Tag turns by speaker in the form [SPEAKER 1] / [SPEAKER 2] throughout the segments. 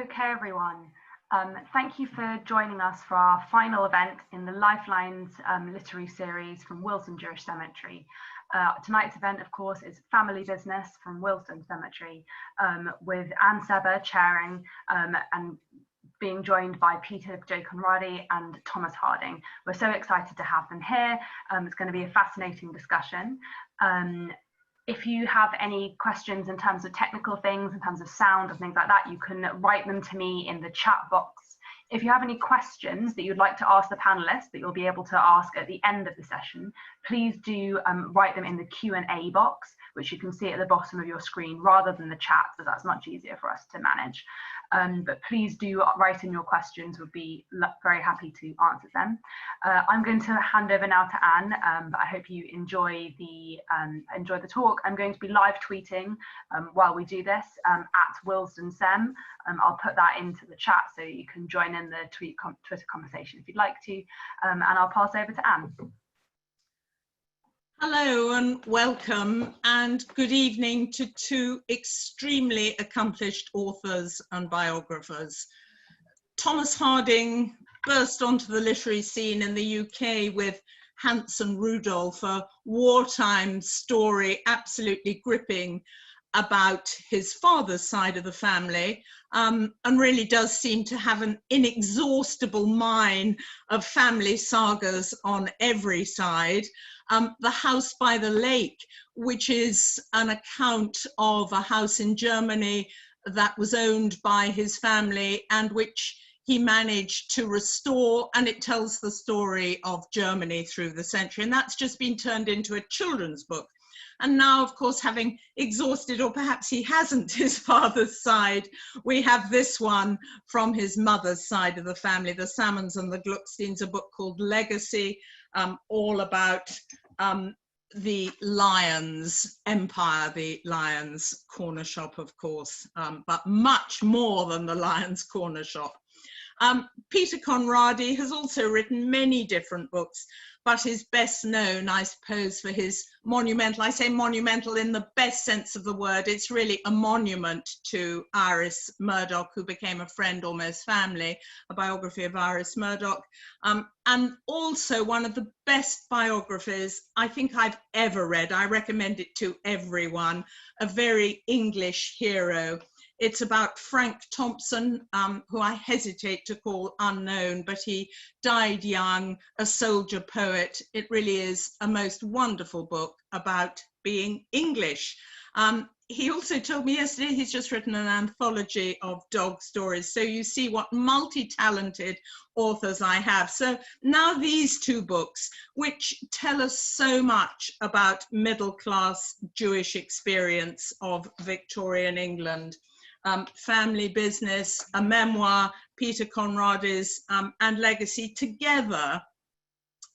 [SPEAKER 1] Okay, everyone. Thank you for joining us for our final event in the Lifelines literary series from Willesden Jewish Cemetery. Tonight's event, of course, is Family Business from Willesden Cemetery, with Anne Seba chairing and being joined by Peter J. Conradi and Thomas Harding. We're so excited to have them here. It's going to be a fascinating discussion. If you have any questions in terms of technical things, in terms of sound and things like that, you can write them to me in the chat box. If you have any questions that you'd like to ask the panelists that you'll be able to ask at the end of the session, please do write them in the Q&A box, which you can see at the bottom of your screen, rather than the chat, so that's much easier for us to manage. But please do write in your questions. We'll be very happy to answer them. I'm going to hand over now to Anne, but I hope you enjoy the talk. I'm going to be live tweeting while we do this at Willesden Sem. I'll put that into the chat so you can join in the Twitter conversation if you'd like to, and I'll pass over to Anne.
[SPEAKER 2] Hello and welcome, and good evening to two extremely accomplished authors and biographers. Thomas Harding burst onto the literary scene in the UK with Hans and Rudolph, a wartime story absolutely gripping about his father's side of the family, and really does seem to have an inexhaustible mine of family sagas on every side. The House by the Lake, which is an account of a house in Germany that was owned by his family and which he managed to restore, and it tells the story of Germany through the century, and that's just been turned into a children's book. And now, of course, having exhausted, or perhaps he hasn't, his father's side, we have this one from his mother's side of the family, the Salmons and the Glucksteins, a book called Legacy, all about the Lions Empire, the Lions Corner Shop, of course, but much more than the Lions Corner Shop. Peter Conradi has also written many different books, but is best known, I suppose, for his monumental, I say monumental in the best sense of the word, it's really a monument to Iris Murdoch, who became a friend, almost family, a biography of Iris Murdoch, and also one of the best biographies I think I've ever read. I recommend it to everyone, A Very English Hero. It's about Frank Thompson, who I hesitate to call unknown, but he died young, a soldier poet. It really is a most wonderful book about being English. He also told me yesterday he's just written an anthology of dog stories. So you see what multi-talented authors I have. So now these two books, which tell us so much about middle-class Jewish experience of Victorian England. Family Business, a memoir, Peter Conradi's, and Legacy together,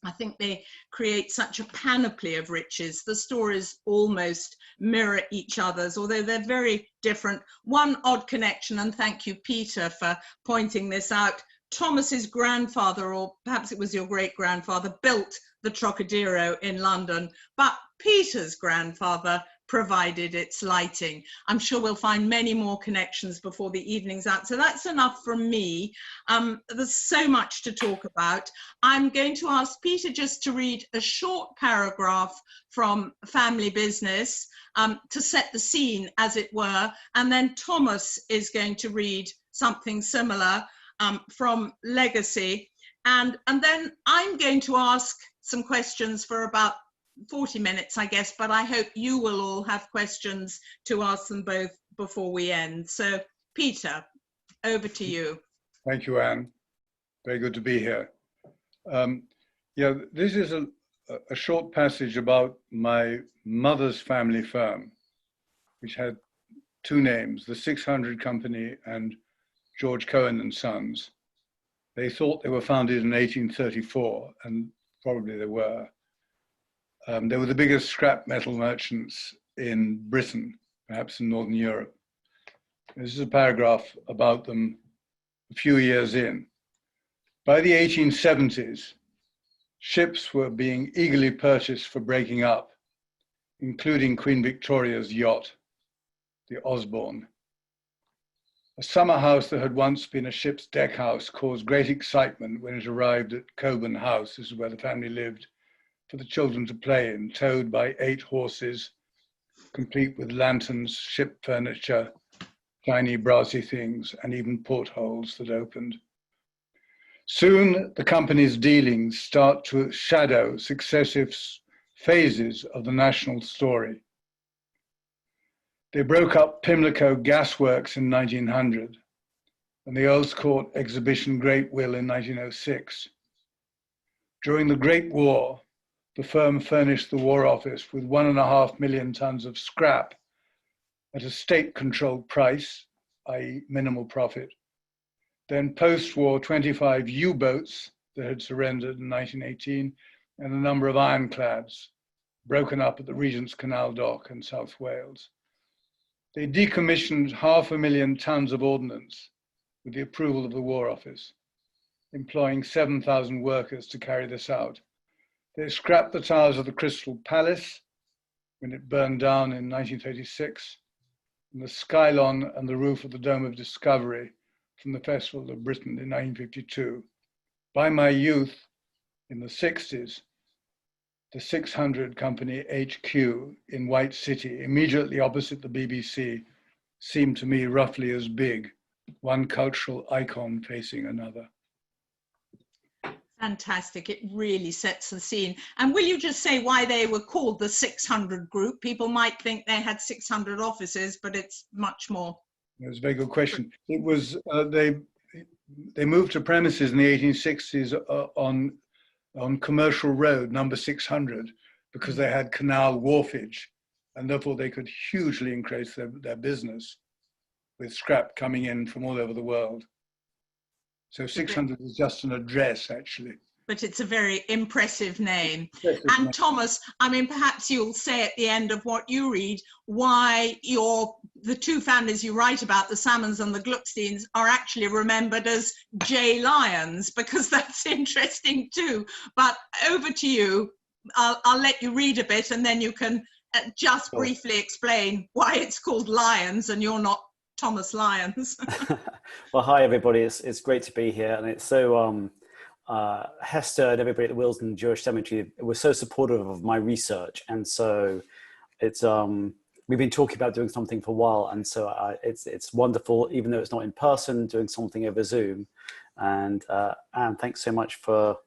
[SPEAKER 2] I think they create such a panoply of riches. The stories almost mirror each other's, although they're very different. One odd connection, and thank you, Peter, for pointing this out. Thomas's grandfather, or perhaps it was your great-grandfather, built the Trocadero in London, but Peter's grandfather provided its lighting. I'm sure we'll find many more connections before the evening's out. So that's enough from me. There's so much to talk about. I'm going to ask Peter just to read a short paragraph from Family Business to set the scene, as it were, and then Thomas is going to read something similar from Legacy, and then I'm going to ask some questions for about 40 minutes, I guess, but I hope you will all have questions to ask them both before we end. So, Peter, over to you.
[SPEAKER 3] Thank you, Anne. Very good to be here. Yeah, this is a short passage about my mother's family firm, which had two names, the 600 Company and George Cohen and Sons. They thought they were founded in 1834, and probably they were. They were the biggest scrap metal merchants in Britain, perhaps in Northern Europe. This is a paragraph about them a few years in. By the 1870s, ships were being eagerly purchased for breaking up, including Queen Victoria's yacht, the Osborne. A summer house that had once been a ship's deck house caused great excitement when it arrived at Coburn House, this is where the family lived, for the children to play in, towed by 8 horses, complete with lanterns, ship furniture, shiny brassy things, and even portholes that opened. Soon, the company's dealings start to shadow successive phases of the national story. They broke up Pimlico Gasworks in 1900 and the Earl's Court Exhibition Great Will in 1906. During the Great War, the firm furnished the War Office with 1.5 million tons of scrap at a state-controlled price, i.e. minimal profit. Then post-war 25 U-boats that had surrendered in 1918 and a number of ironclads broken up at the Regent's Canal Dock in South Wales. They decommissioned 500,000 tons of ordnance with the approval of the War Office, employing 7,000 workers to carry this out. They scrapped the towers of the Crystal Palace when it burned down in 1936, and the skylon and the roof of the Dome of Discovery from the Festival of Britain in 1952. By my youth, in the 60s, the 600 Company HQ in White City, immediately opposite the BBC, seemed to me roughly as big, one cultural icon facing another.
[SPEAKER 2] Fantastic. It really sets the scene. And will you just say why they were called the 600 Group? People might think they had 600 offices, but it's much more.
[SPEAKER 3] That's a very good question. It was, they moved to premises in the 1860s on Commercial Road, number 600, because they had canal wharfage, and therefore they could hugely increase their business with scrap coming in from all over the world. So 600 is just an address, actually.
[SPEAKER 2] But it's a very impressive name. And Thomas, I mean, perhaps you'll say at the end of what you read why the 2 families you write about, the Salmons and the Glucksteins, are actually remembered as J. Lyons, because that's interesting too. But over to you. I'll let you read a bit and then you can just briefly explain why it's called Lyons and you're not Thomas Lyons.
[SPEAKER 4] Well, hi everybody. It's great to be here, and it's so Hester and everybody at the Willesden Jewish Cemetery were so supportive of my research, and so it's we've been talking about doing something for a while, and so it's wonderful, even though it's not in person, doing something over Zoom. And Anne, thanks so much for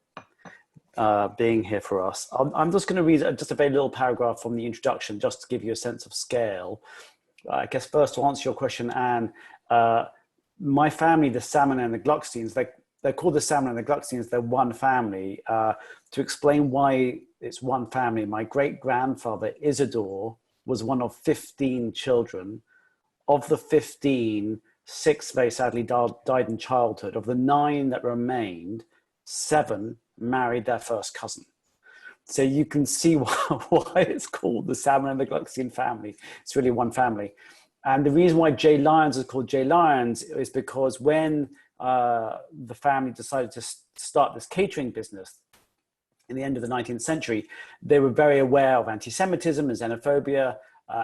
[SPEAKER 4] being here for us. I'm just going to read just a very little paragraph from the introduction, just to give you a sense of scale. I guess first, to answer your question, Anne, my family, the Salmon and the Glucksteins, they're called the Salmon and the Glucksteins, they're one family. To explain why it's one family, my great-grandfather, Isidore, was one of 15 children. Of the 15, 6 very sadly died in childhood. Of the 9 that remained, 7 married their first cousin. So you can see why it's called the Salmon and the Gluckstein family. It's really one family. And the reason why J. Lyons is called J. Lyons is because when the family decided to start this catering business in the end of the 19th century, they were very aware of anti-Semitism and xenophobia,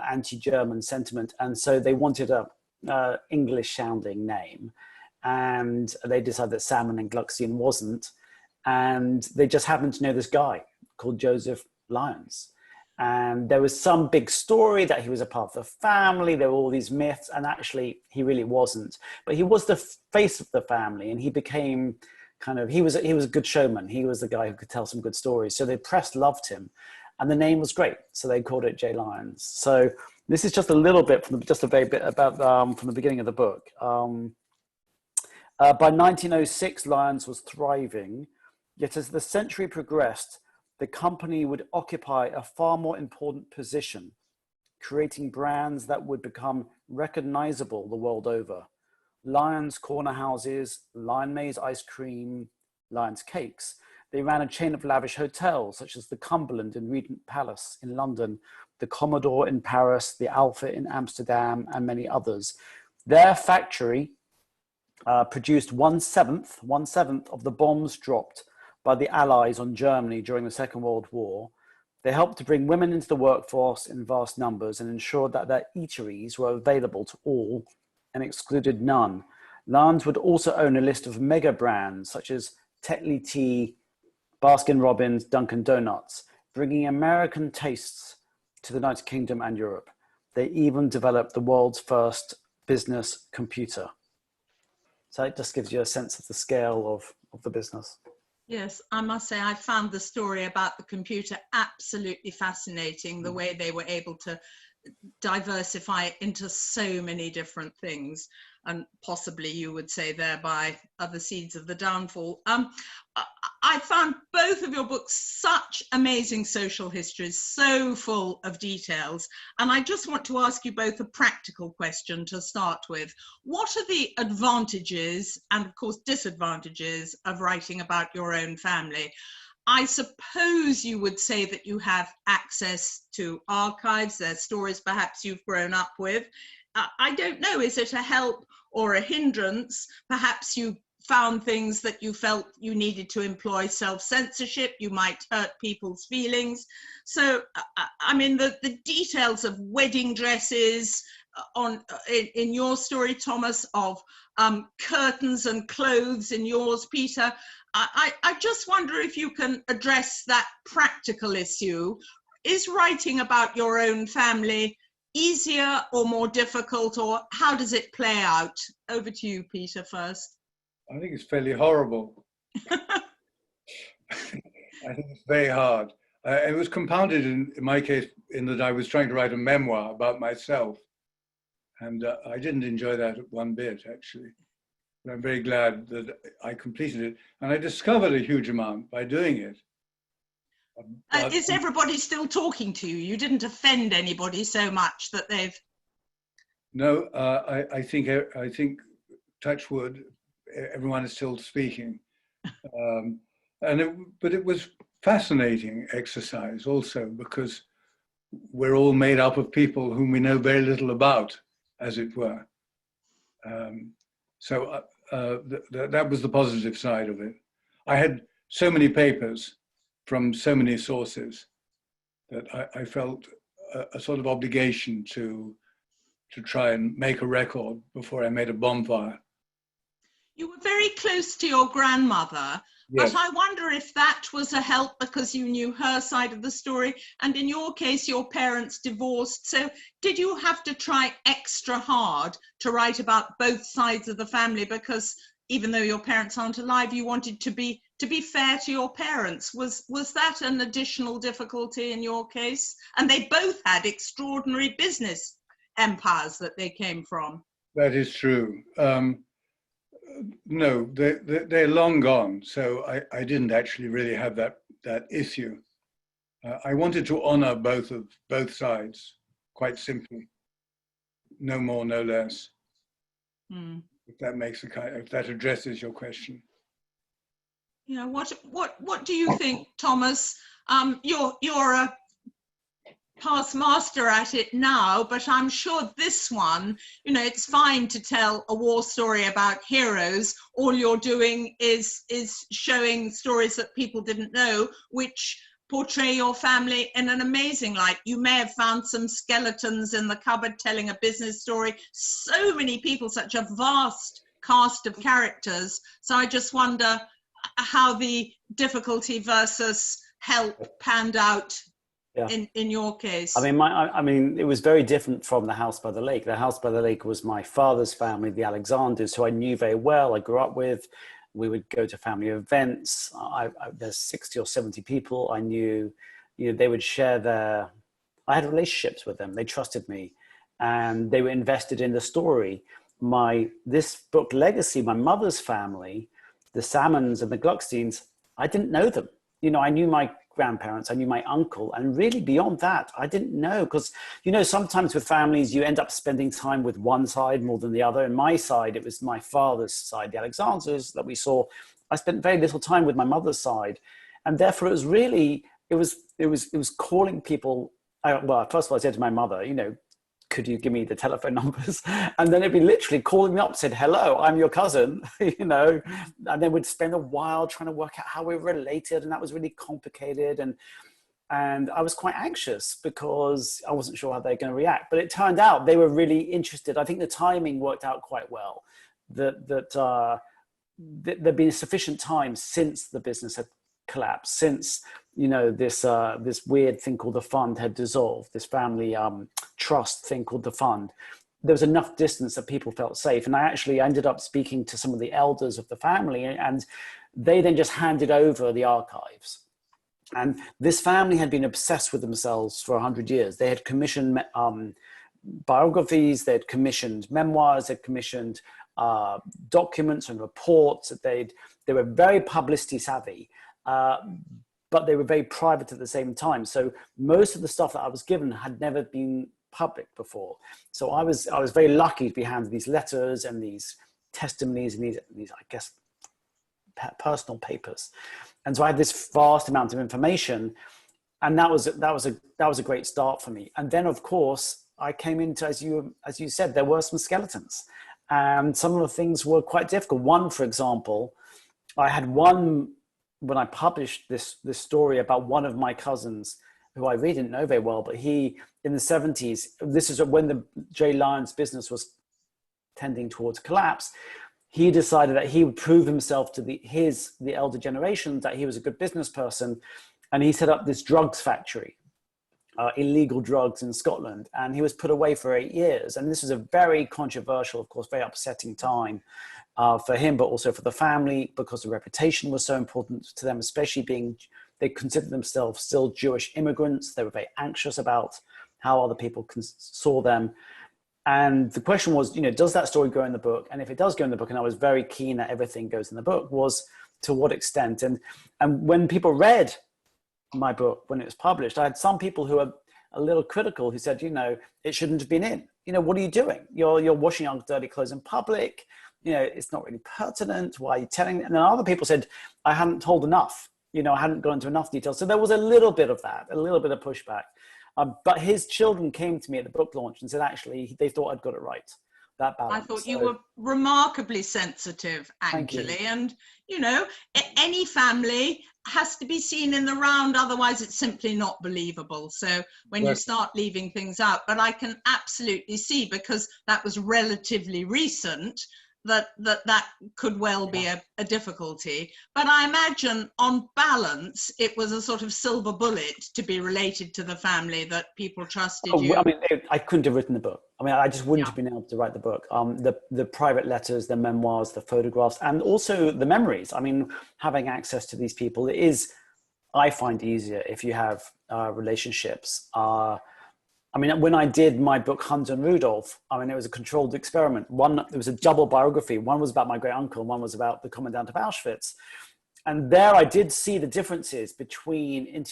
[SPEAKER 4] anti-German sentiment. And so they wanted a English-sounding name. And they decided that Salmon and Gluckstein wasn't. And they just happened to know this guy called Joseph Lyons. And there was some big story that he was a part of the family. There were all these myths, and actually he really wasn't. But he was the face of the family, and he became he was a good showman. He was the guy who could tell some good stories. So the press loved him, and the name was great. So they called it J. Lyons. So this is just a little bit just a very bit about from the beginning of the book. By 1906, Lyons was thriving. Yet as the century progressed, the company would occupy a far more important position, creating brands that would become recognizable the world over. Lyons Corner Houses, Lion Maze Ice Cream, Lyons Cakes. They ran a chain of lavish hotels, such as the Cumberland and Regent Palace in London, the Commodore in Paris, the Alpha in Amsterdam, and many others. Their factory produced one seventh of the bombs dropped by the Allies on Germany during the Second World War. They helped to bring women into the workforce in vast numbers and ensured that their eateries were available to all and excluded none. Landes would also own a list of mega brands such as Tetley Tea, Baskin-Robbins, Dunkin' Donuts, bringing American tastes to the United Kingdom and Europe. They even developed the world's first business computer. So it just gives you a sense of the scale of the business.
[SPEAKER 2] Yes, I must say I found the story about the computer absolutely fascinating, the way they were able to diversify it into so many different things, and possibly you would say thereby other seeds of the downfall. I found both of your books such amazing social histories, so full of details, and I just want to ask you both a practical question to start with. What are the advantages and of course disadvantages of writing about your own family? I suppose you would say that you have access to archives, there's stories perhaps you've grown up with. I don't know, is it a help or a hindrance? Perhaps you found things that you felt you needed to employ self-censorship, you might hurt people's feelings. So, I mean, the details of wedding dresses in your story, Thomas, of curtains and clothes in yours, Peter, I just wonder if you can address that practical issue. Is writing about your own family easier or more difficult, or how does it play out? Over to you, Peter, first.
[SPEAKER 3] I think it's fairly horrible. I think it's very hard. It was compounded in my case in that I was trying to write a memoir about myself. And I didn't enjoy that one bit, actually. But I'm very glad that I completed it. And I discovered a huge amount by doing it.
[SPEAKER 2] Is everybody still talking to you? You didn't offend anybody so much that they've...
[SPEAKER 3] No, I think touch wood, everyone is still speaking. But it was fascinating exercise also, because we're all made up of people whom we know very little about, as it were. So that was the positive side of it. I had so many papers from so many sources that I felt a sort of obligation to try and make a record before I made a bonfire.
[SPEAKER 2] You were very close to your grandmother,
[SPEAKER 3] yes.
[SPEAKER 2] But I wonder if that was a help because you knew her side of the story. And in your case, your parents divorced. So did you have to try extra hard to write about both sides of the family? Because even though your parents aren't alive, you wanted to be fair to your parents. Was that an additional difficulty in your case? And they both had extraordinary business empires that they came from.
[SPEAKER 3] That is true. No, they're long gone, so I didn't actually really have that issue. I wanted to honor both sides, quite simply. No more, no less. If that addresses your question.
[SPEAKER 2] Yeah. What do you think, Thomas? You're a past master at it now, but I'm sure this one, it's fine to tell a war story about heroes. All you're doing is showing stories that people didn't know, which portray your family in an amazing light. You may have found some skeletons in the cupboard telling a business story. So many people, such a vast cast of characters. So I just wonder how the difficulty versus help panned out. Yeah. In your case.
[SPEAKER 4] I mean, it was very different from the House by the Lake. The House by the Lake was my father's family, the Alexanders, who I knew very well. I grew up with. We would go to family events. There's 60 or 70 people I knew. They would share I had relationships with them. They trusted me, and they were invested in the story. This book, Legacy, my mother's family, the Salmons and the Glucksteins, I didn't know them. I knew my grandparents, I knew my uncle, and really beyond that, I didn't know, because, sometimes with families, you end up spending time with one side more than the other. In my side, it was my father's side, the Alexanders that we saw. I spent very little time with my mother's side. And therefore it was really, it was calling people. Well, first of all, I said to my mother, could you give me the telephone numbers? And then it'd be literally calling me up, said, hello, I'm your cousin, and then we'd spend a while trying to work out how we were related. And that was really complicated. And And I was quite anxious because I wasn't sure how they were going to react. But it turned out they were really interested. I think the timing worked out quite well. There'd been sufficient time since the business had collapsed, since this weird thing called the fund had dissolved, this family trust thing called the fund. There was enough distance that people felt safe. And I actually ended up speaking to some of the elders of the family, and they then just handed over the archives. And this family had been obsessed with themselves for 100 years. They had commissioned biographies, they had commissioned memoirs, they'd commissioned documents and reports. They were very publicity savvy, but they were very private at the same time. So most of the stuff that I was given had never been public before. So I was very lucky to be handed these letters and these testimonies and these I guess personal papers. And so I had this vast amount of information, and that was a great start for me. And then of course I came into, as you said, there were some skeletons, and some of the things were quite difficult. One, for example, I had one when I published this story about one of my cousins who I really didn't know very well, but he, in the 70s, this is when the J. Lyons business was tending towards collapse, he decided that he would prove himself to the elder generation that he was a good business person. And he set up this drugs factory, illegal drugs in Scotland. And he was put away for 8 years. And this was a very controversial, of course, very upsetting time for him, but also for the family, because the reputation was so important to them, especially they considered themselves still Jewish immigrants. They were very anxious about how other people saw them. And the question was, does that story go in the book? And if it does go in the book, and I was very keen that everything goes in the book, was to what extent? And when people read my book, when it was published, I had some people who were a little critical who said, it shouldn't have been in. What are you doing? You're washing your dirty clothes in public. It's not really pertinent. Why are you telling? And then other people said, I hadn't told enough. I hadn't gone into enough detail. So there was a little bit of that, a little bit of pushback. But his children came to me at the book launch and said, actually, they thought I'd got it right, that balance.
[SPEAKER 2] I thought you were remarkably sensitive, actually. And, any family has to be seen in the round, otherwise it's simply not believable. So when you start leaving things out, but I can absolutely see, because that was relatively recent, that could well be a difficulty. But I imagine on balance, it was a sort of silver bullet to be related to the family, that people trusted you.
[SPEAKER 4] I mean, I couldn't have written the book. I mean, I just wouldn't have been able to write the book. The private letters, the memoirs, the photographs, and also the memories. I mean, having access to these people is, I find, easier if you have relationships. I mean, when I did my book, Hans and Rudolf, it was a controlled experiment. It was a double biography. One was about my great uncle, and one was about the commandant of Auschwitz. And there I did see the differences between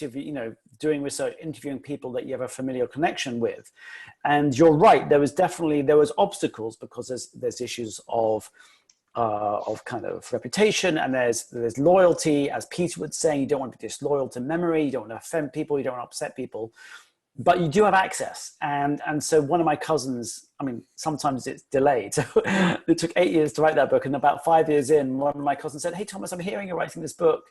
[SPEAKER 4] doing research, interviewing people that you have a familiar connection with. And you're right, there was obstacles, because there's issues of kind of reputation, and there's loyalty. As Peter would say, you don't want to be disloyal to memory, you don't want to offend people, you don't want to upset people. But you do have access. And so one of my cousins, sometimes it's delayed. So it took 8 years to write that book. And about 5 years in, one of my cousins said, hey, Thomas, I'm hearing you're writing this book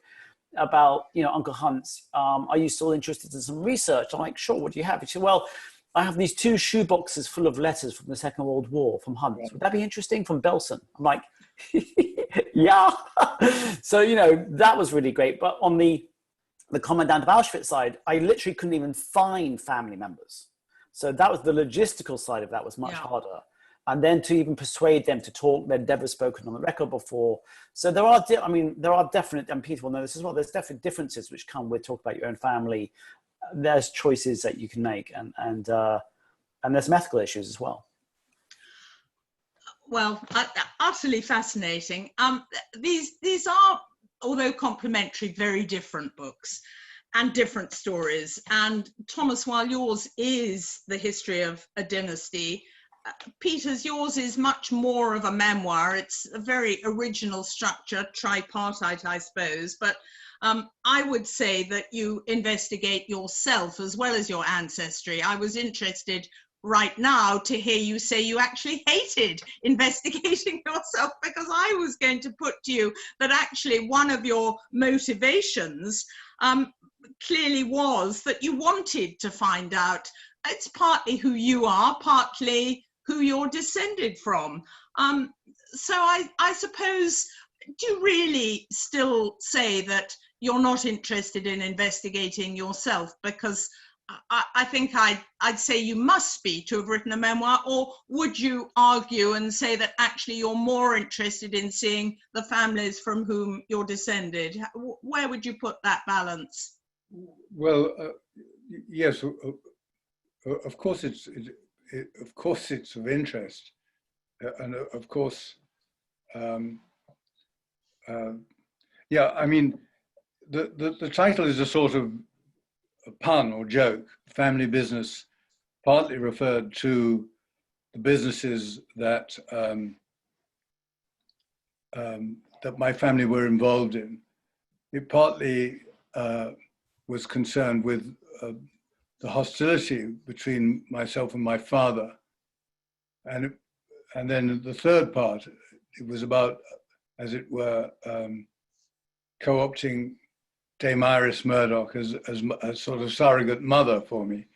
[SPEAKER 4] about, Uncle Hunt's. Are you still interested in some research? I'm like, sure, what do you have? He said, well, I have these 2 shoeboxes full of letters from the Second World War from Hunt's. Would that be interesting? From Belsen? I'm like, yeah. So, that was really great. But on the commandant of Auschwitz side, I literally couldn't even find family members. So that was the logistical side of that was much harder. And then to even persuade them to talk, they'd never spoken on the record before. So there are definite, and Peter will know this as well, there's definite differences which come with talking about your own family. There's choices that you can make, and there's ethical issues as well.
[SPEAKER 2] Well, utterly fascinating. These are, although complementary, very different books and different stories. And Thomas, while yours is the history of a dynasty, Peter's, yours is much more of a memoir. It's a very original structure, tripartite, I suppose. But I would say that you investigate yourself as well as your ancestry. I was interested right now to hear you say you actually hated investigating yourself, because I was going to put to you that actually one of your motivations clearly was that you wanted to find out. It's partly who you are, partly who you're descended from. So I suppose, do you really still say that you're not interested in investigating yourself? Because I think I'd say you must be to have written a memoir, or would you argue and say that actually you're more interested in seeing the families from whom you're descended? Where would you put that balance?
[SPEAKER 3] Well, yes, of course it's of interest, and of course, yeah. I mean, the title is a sort of a pun or joke. Family business partly referred to the businesses that that my family were involved in. It partly was concerned with the hostility between myself and my father, and then the third part, it was about, as it were, co-opting Dame Iris Murdoch as a sort of surrogate mother for me.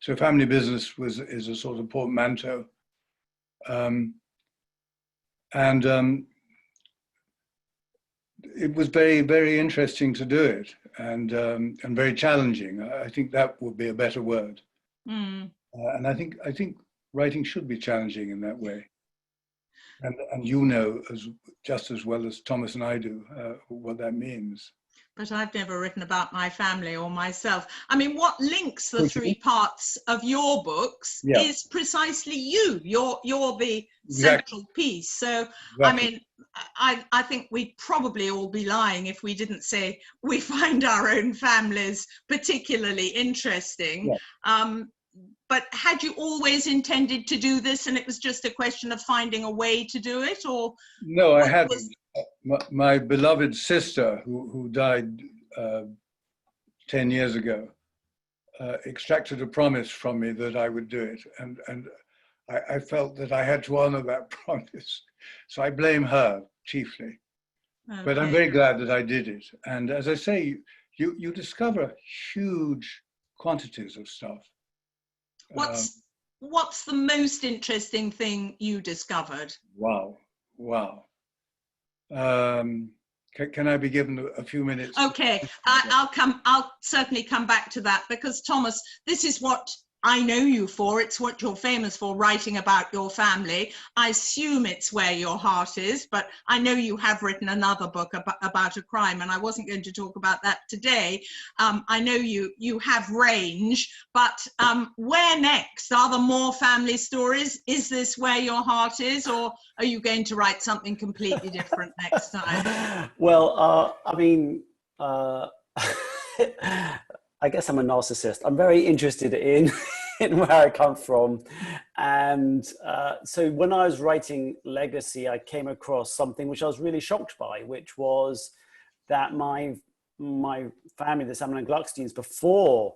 [SPEAKER 3] So family business is a sort of portmanteau, and it was very, very interesting to do it, and very challenging. I think that would be a better word. And I think writing should be challenging in that way. And you know just as well as Thomas and I do what that means.
[SPEAKER 2] But I've never written about my family or myself. I mean, what links the three parts of your books is precisely you. You're the central piece. So, I mean, I think we'd probably all be lying if we didn't say we find our own families particularly interesting. But had you always intended to do this, and it was just a question of finding a way to do it, or?
[SPEAKER 3] No, I hadn't. My beloved sister, who died 10 years ago, extracted a promise from me that I would do it, and I felt that I had to honor that promise. So I blame her chiefly. Okay. But I'm very glad that I did it. And as I say, you discover huge quantities of stuff.
[SPEAKER 2] What's the most interesting thing you discovered?
[SPEAKER 3] Wow. Can I be given a few minutes?
[SPEAKER 2] Okay, I'll certainly come back to that, because Thomas, this is what I know you for. It's what you're famous for, writing about your family. I assume it's where your heart is, but I know you have written another book about a crime, and I wasn't going to talk about that today. I know you have range, but where next? Are there more family stories? Is this where your heart is, or are you going to write something completely different next time?
[SPEAKER 4] Well, I mean, I guess I'm a narcissist. I'm very interested in where I come from. And so when I was writing Legacy, I came across something which I was really shocked by, which was that my family, the Salmon and Glucksteins, before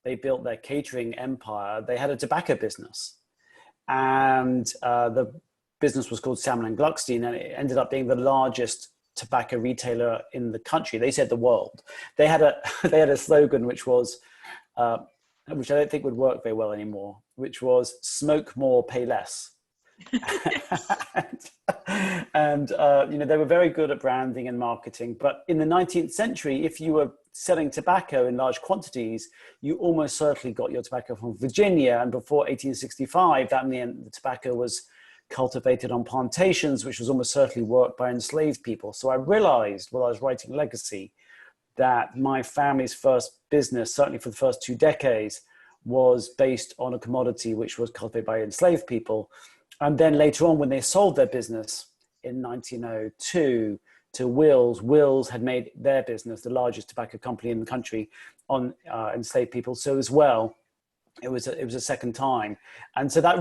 [SPEAKER 4] they built their catering empire, they had a tobacco business. And the business was called Salmon and Gluckstein, and it ended up being the largest tobacco retailer in the country. They said the world. They had a slogan which was, which I don't think would work very well anymore, which was "Smoke more, pay less." and they were very good at branding and marketing. But in the 19th century, if you were selling tobacco in large quantities, you almost certainly got your tobacco from Virginia. And before 1865, that meant the tobacco was cultivated on plantations, which was almost certainly worked by enslaved people. So I realized while I was writing Legacy that my family's first business, certainly for the first 2 decades, was based on a commodity which was cultivated by enslaved people. And then later on, when they sold their business in 1902 to Wills had made their business the largest tobacco company in the country on enslaved people. So as well, it was a second time. And so that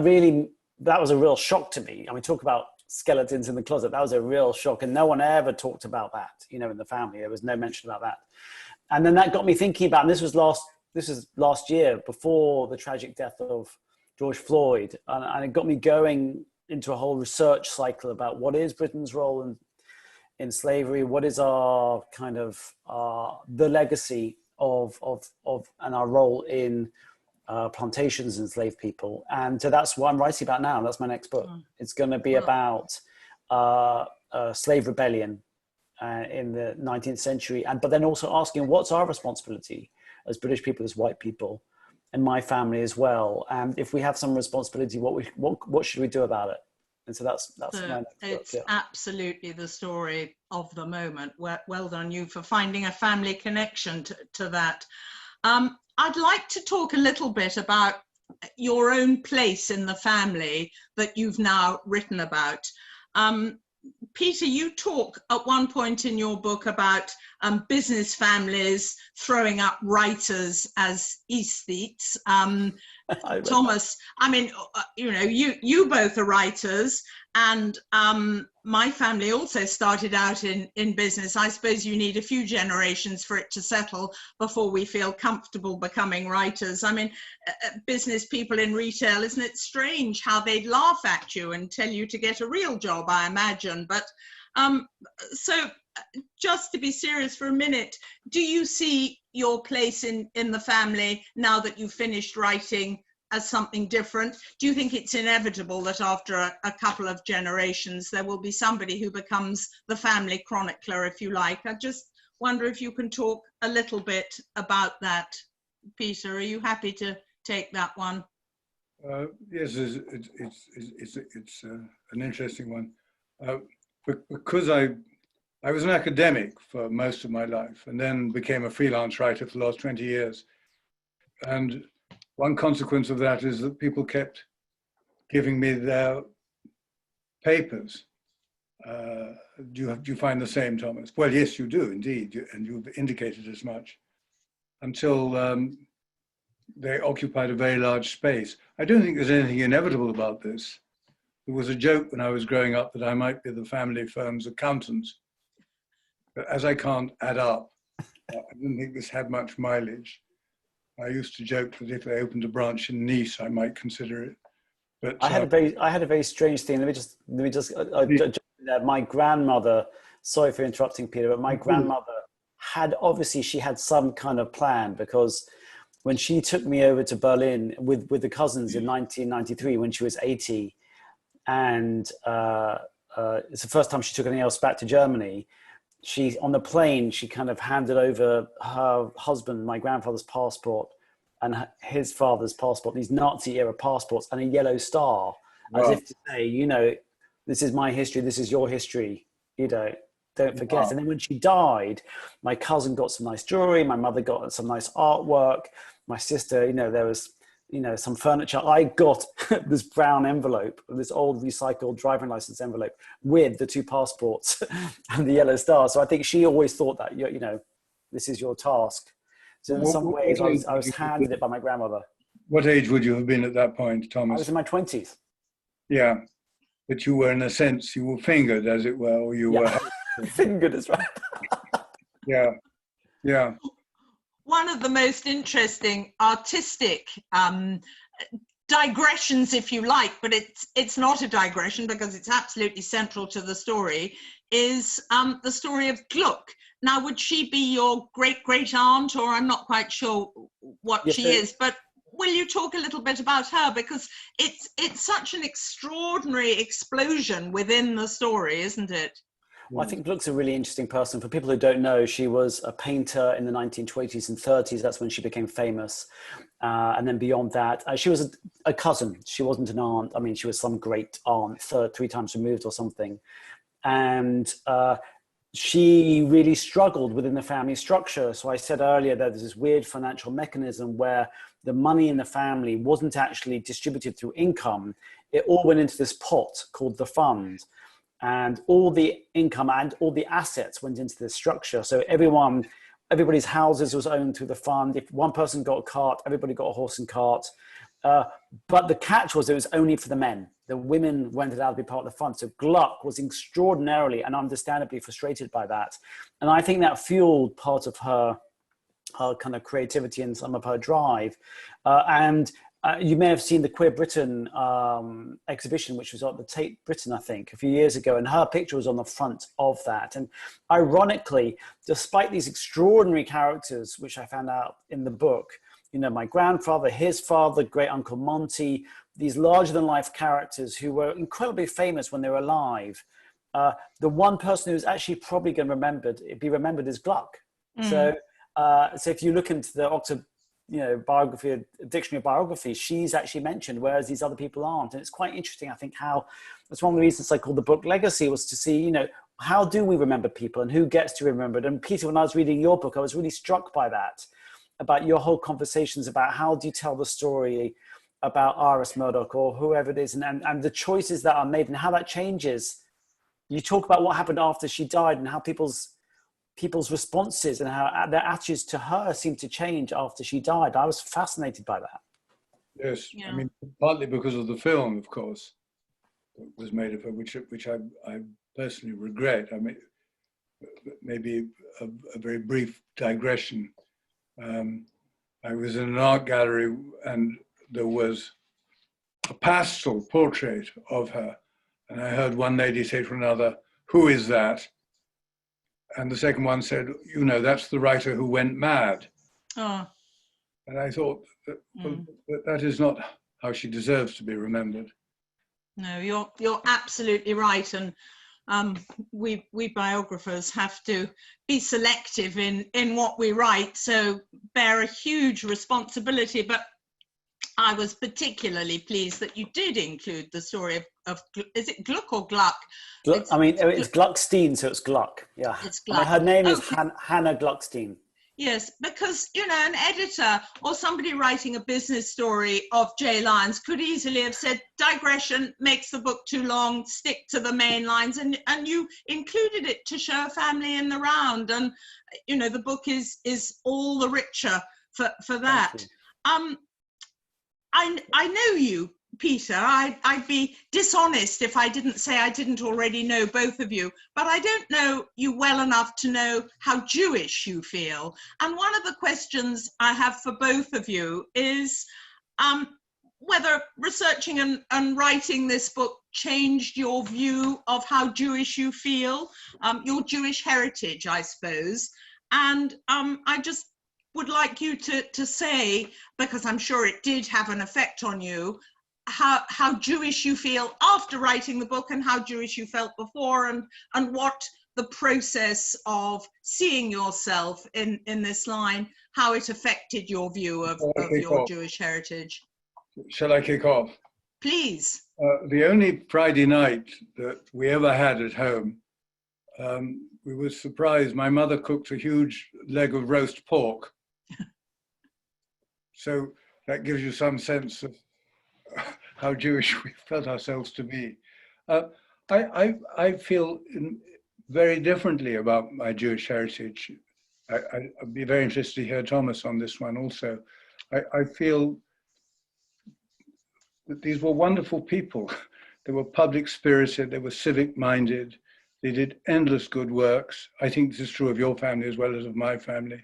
[SPEAKER 4] was a real shock to me. I mean, talk about skeletons in the closet. That was a real shock. And no one ever talked about that, in the family. There was no mention about that. And then that got me thinking about, and this was last year, before the tragic death of George Floyd, and it got me going into a whole research cycle about what is Britain's role in slavery, what is our kind of the legacy of and our role in plantations and enslaved people. And so that's what I'm writing about now. That's my next book. It's going to be about slave rebellion in the 19th century, but then also asking what's our responsibility as British people, as white people, and my family as well. And if we have some responsibility, what should we do about it? And so that's my next
[SPEAKER 2] it's
[SPEAKER 4] book,
[SPEAKER 2] absolutely the story of the moment. Well done you for finding a family connection to that. I'd like to talk a little bit about your own place in the family that you've now written about. Peter, you talk at one point in your book about business families throwing up writers as aesthetes. Thomas, I mean, you know, you both are writers, and my family also started out in business. I suppose you need a few generations for it to settle before we feel comfortable becoming writers. I mean, business people in retail, isn't it strange how they'd laugh at you and tell you to get a real job, I imagine. But so just to be serious for a minute, do you see your place in the family now that you've finished writing as something different? Do you think it's inevitable that after a couple of generations there will be somebody who becomes the family chronicler, if you like? I just wonder if you can talk a little bit about that. Peter, are you happy to take that one?
[SPEAKER 3] Yes, it's an interesting one. Because I was an academic for most of my life and then became a freelance writer for the last 20 years. And one consequence of that is that people kept giving me their papers. Do you find the same, Thomas? Well, yes, you do indeed, and you've indicated as much, until they occupied a very large space. I don't think there's anything inevitable about this. There was a joke when I was growing up that I might be the family firm's accountant. But as I can't add up, I didn't think this had much mileage. I used to joke that if they opened a branch in Nice, I might consider it. But
[SPEAKER 4] I had a very strange thing. Let me just my grandmother, sorry for interrupting, Peter, but my grandmother she had some kind of plan, because when she took me over to Berlin with the cousins in 1993, when she was 80, and it's the first time she took anything else back to Germany, on the plane, she kind of handed over her husband, my grandfather's passport, and his father's passport, these Nazi-era passports, and a yellow star, as if to say, you know, this is my history, this is your history, you know, don't forget. Wow. And then when she died, my cousin got some nice jewelry, my mother got some nice artwork, my sister, you know, there was, you know, some furniture. I got this brown envelope, this old recycled driving license envelope with the 2 passports and the yellow star. So I think she always thought that, you know, this is your task. So in some ways, I was handed it by my grandmother.
[SPEAKER 3] What age would you have been at that point, Thomas?
[SPEAKER 4] I was in my 20s.
[SPEAKER 3] Yeah, but you were, in a sense, you were fingered, as it were, or you were...
[SPEAKER 4] Fingered is right.
[SPEAKER 3] Yeah, yeah.
[SPEAKER 2] One of the most interesting artistic digressions, if you like, but it's not a digression because it's absolutely central to the story, is the story of Gluck. Now, would she be your great aunt, or I'm not quite sure what she is, but will you talk a little bit about her, because it's such an extraordinary explosion within the story, isn't it?
[SPEAKER 4] Well, I think Gluck's a really interesting person. For people who don't know, she was a painter in the 1920s and 30s. That's when she became famous. And then beyond that, she was a cousin. She wasn't an aunt. I mean, she was some great aunt, 3 times removed or something. And she really struggled within the family structure. So I said earlier that there's this weird financial mechanism where the money in the family wasn't actually distributed through income. It all went into this pot called the fund. And all the income and all the assets went into this structure. So everybody's houses was owned through the fund. If one person got a cart, everybody got a horse and cart. But the catch was it was only for the men. The women weren't allowed to be part of the fund. So Gluck was extraordinarily and understandably frustrated by that. And I think that fueled part of her kind of creativity and some of her drive. And You may have seen the Queer Britain exhibition, which was at the Tate Britain, I think, a few years ago, and her picture was on the front of that. And ironically, despite these extraordinary characters, which I found out in the book, you know, my grandfather, his father, great uncle Monty, these larger than life characters who were incredibly famous when they were alive. The one person who's actually probably going to be remembered is Gluck. So if you look into the Oxford, you know, biography, dictionary of biography, she's actually mentioned, whereas these other people aren't. And it's quite interesting, I think, how that's one of the reasons I called the book Legacy, was to see, you know, how do we remember people and who gets to be remembered? And Peter, when I was reading your book, I was really struck by that, about your whole conversations about how do you tell the story about Iris Murdoch or whoever it is, and the choices that are made and how that changes. You talk about what happened after she died and how people's responses and how their attitudes to her seemed to change after she died. I was fascinated by that.
[SPEAKER 3] Yes,
[SPEAKER 2] Yeah.
[SPEAKER 3] I mean, partly because of the film, of course, that was made of her, which I personally regret. I mean, maybe a very brief digression. I was in an art gallery and there was a pastel portrait of her. And I heard one lady say to another, "Who is that?" And the second one said, "You know, that's the writer who went mad."
[SPEAKER 2] Oh.
[SPEAKER 3] And I thought, that is not how she deserves to be remembered.
[SPEAKER 2] No, you're absolutely right. And we biographers have to be selective in what we write, so bear a huge responsibility. But I was particularly pleased that you did include the story of is it Gluck or Gluck?
[SPEAKER 4] It's Gluckstein, so it's Gluck. Yeah,
[SPEAKER 2] it's Gluck.
[SPEAKER 4] I mean, her name is Hannah Gluckstein.
[SPEAKER 2] Yes, because, you know, an editor or somebody writing a business story of Jay Lyons could easily have said, digression makes the book too long, stick to the main lines, and you included it to show a family in the round, and, you know, the book is all the richer for that. I know you, Peter. I'd be dishonest if I didn't say I didn't already know both of you, but I don't know you well enough to know how Jewish you feel. And one of the questions I have for both of you is whether researching and writing this book changed your view of how Jewish you feel, your Jewish heritage, I suppose. And I just would like you to say, because I'm sure it did have an effect on you, how Jewish you feel after writing the book and how Jewish you felt before, and what the process of seeing yourself in this line, how it affected your view of your Jewish heritage.
[SPEAKER 3] Shall I kick off?
[SPEAKER 2] Please.
[SPEAKER 3] The only Friday night that we ever had at home, we were surprised. My mother cooked a huge leg of roast pork. So that gives you some sense of how Jewish we felt ourselves to be. I feel very differently about my Jewish heritage. I'd be very interested to hear Thomas on this one also. I feel that these were wonderful people. They were public spirited, they were civic minded, they did endless good works. I think this is true of your family as well as of my family.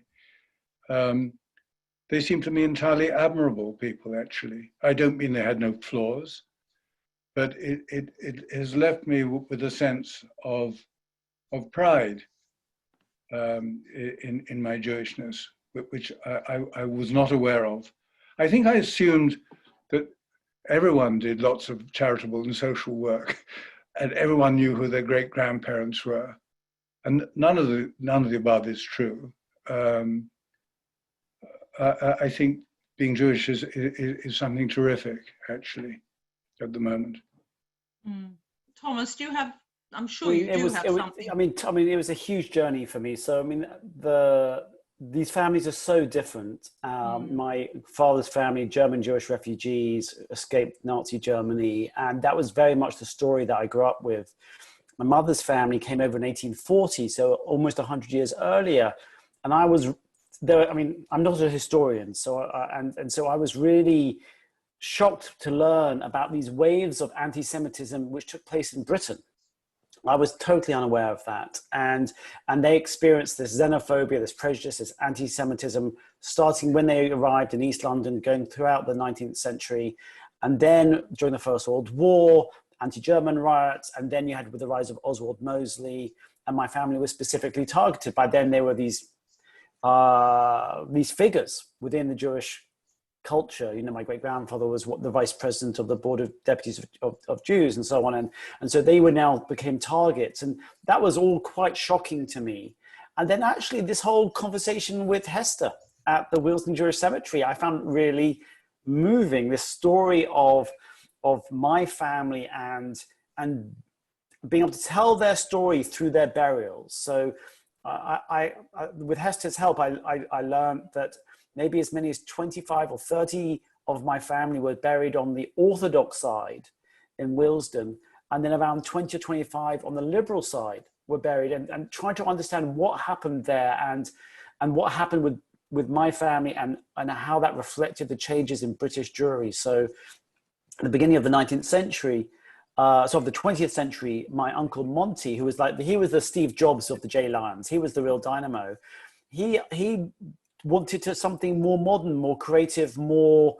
[SPEAKER 3] They seem to me entirely admirable people, actually. I don't mean they had no flaws, but it has left me with a sense of pride in my Jewishness, which I was not aware of. I think I assumed that everyone did lots of charitable and social work, and everyone knew who their great-grandparents were. And none of the above is true. I think being Jewish is something terrific, actually, at the moment.
[SPEAKER 2] Thomas, do you have? I'm sure you do have something.
[SPEAKER 4] I mean, it was a huge journey for me. So, I mean, these families are so different. My father's family, German Jewish refugees, escaped Nazi Germany, and that was very much the story that I grew up with. My mother's family came over in 1840, so almost 100 years earlier, and I was there. I mean, I'm not a historian, so I was really shocked to learn about these waves of anti-Semitism which took place in Britain. I was totally unaware of that, and they experienced this xenophobia, this prejudice, this anti-Semitism starting when they arrived in East London, going throughout the 19th century. And then during the First World War, anti-German riots, and then you had with the rise of Oswald Mosley, and my family was specifically targeted. By then there were these figures within the Jewish culture. You know, my great-grandfather was the vice president of the Board of Deputies of Jews and so on. And so they became targets. And that was all quite shocking to me. And then actually this whole conversation with Hester at the Willesden Jewish Cemetery, I found really moving. This story of my family and being able to tell their story through their burials. So I with Hester's help, I learned that maybe as many as 25 or 30 of my family were buried on the Orthodox side in Willesden, and then around 20 or 25 on the liberal side were buried, and trying to understand what happened there and what happened with my family and how that reflected the changes in British Jewry. So at the beginning of the 19th century, of the 20th century, my uncle Monty, he was the Steve Jobs of the J Lions. He was the real dynamo. He wanted something more modern, more creative, more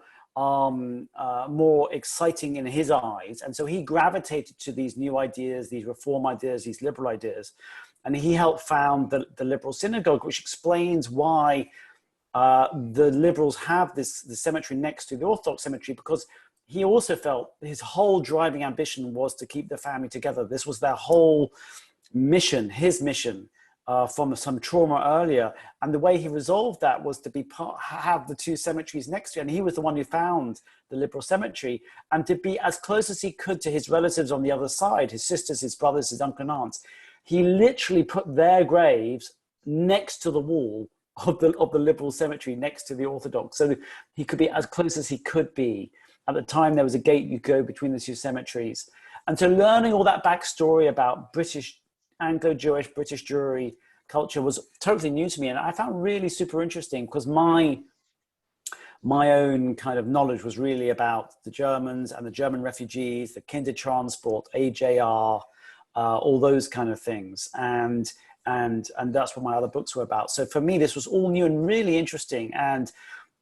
[SPEAKER 4] exciting in his eyes. And so he gravitated to these new ideas, these reform ideas, these liberal ideas. And he helped found the Liberal Synagogue, which explains why the liberals have the cemetery next to the Orthodox cemetery, because he also felt his whole driving ambition was to keep the family together. This was their whole mission, his mission, from some trauma earlier. And the way he resolved that was to have the two cemeteries next to it. And he was the one who found the liberal cemetery, and to be as close as he could to his relatives on the other side, his sisters, his brothers, his uncle and aunts. He literally put their graves next to the wall of the liberal cemetery, next to the Orthodox, so that he could be as close as he could be. At the time, there was a gate you go between the two cemeteries. And so learning all that backstory about British, Anglo-Jewish, British Jewry culture was totally new to me. And I found really super interesting, because my own kind of knowledge was really about the Germans and the German refugees, the Kindertransport, AJR, all those kind of things. And that's what my other books were about. So for me, this was all new and really interesting. And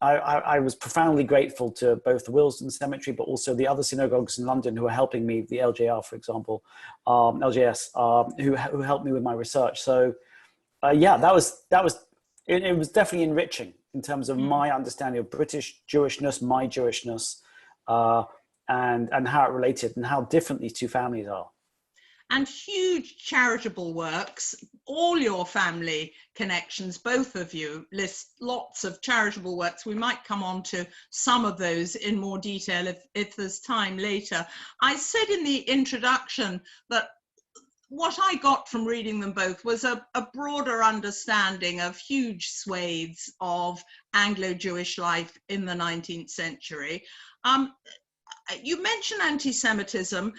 [SPEAKER 4] I was profoundly grateful to both the Willesden Cemetery, but also the other synagogues in London who were helping me, the LJR, for example, LJS, who helped me with my research. So yeah, it was definitely enriching in terms of my understanding of British Jewishness, my Jewishness, and how it related and how different these two families are.
[SPEAKER 2] And huge charitable works. All your family connections, both of you, list lots of charitable works. We might come on to some of those in more detail if there's time later. I said in the introduction that what I got from reading them both was a broader understanding of huge swathes of Anglo-Jewish life in the 19th century. You mentioned anti-Semitism.